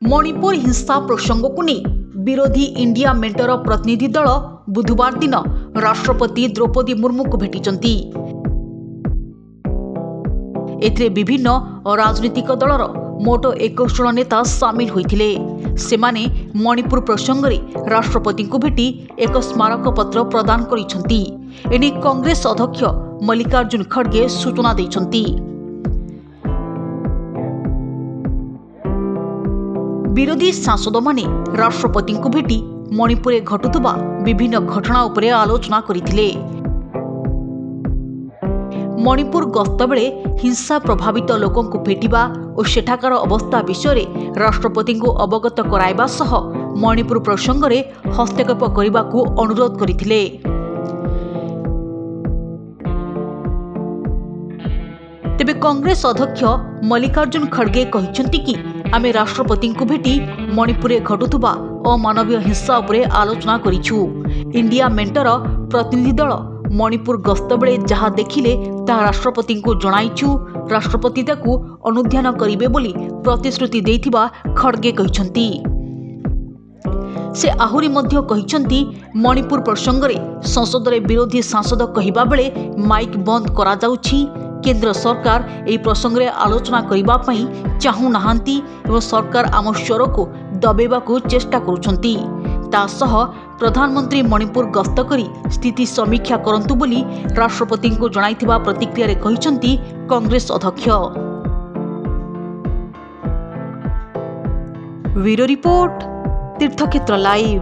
मणिपुर हिंसा प्रसंग को नहीं विरोधी इंडिया मेंटर प्रतिनिधि दल बुधवार दिन राष्ट्रपति द्रौपदी मुर्मू को भेटिचंती। एथिरे विभिन्न राजनीतिक दलर मोट 21 जन नेता सामिल होइथिले। सेमाने मणिपुर प्रसंग में राष्ट्रपति को भेटी एक स्मारक पत्र प्रदान करिसंती। एने कांग्रेस अध्यक्ष मल्लिकार्जुन खड़गे सूचना दैछंती। विरोधी सांसद माने राष्ट्रपति को भेटी मणिपुर घटुवा विभिन्न घटना उपरे आलोचना करथिले। मणिपुर गस्त बेले हिंसा प्रभावित लोकों को भेटिबा और सेठाकार अवस्था विषय राष्ट्रपति को अवगत कराइबा सह मणिपुर प्रसंग में हस्तक्षेप करने को अनुरोध करथिले। तेबे कांग्रेस अध्यक्ष मल्लिकार्जुन खड़गे कहिसंती कि आमे राष्ट्रपति को भेटी मणिपुर घटुवा अमानवीय हिंसा उपरे आलोचना करिछु। इंडिया मेंटर प्रतिनिधि दल मणिपुर गस्त बेले जहाँ देखिले ता राष्ट्रपति को जणाइछु। राष्ट्रपति ताकू अनुध्यान करिवे बोली प्रतिश्रुति देइथिबा खड़गे कहिसंती। से आहुरी मध्य कहिसंती मणिपुर प्रसंग में संसद रे विरोधी सांसद कहिबा बेले माइक बंद करा जाउछि। केंद्र सरकार एही प्रसंग रे आलोचना करिबा पई चाहू नाहांती एवं सरकार आम स्वर को दबेबाकू चेष्टा करुछंती। तासह प्रधानमंत्री मणिपुर गस्त करी स्थिति समीक्षा करंतु बोली राष्ट्रपति को जणाइथिबा प्रतिक्रिया रे कहिसंती कांग्रेस अध्यक्ष। ब्यूरो रिपोर्ट तीर्थक्षेत्र लाइव।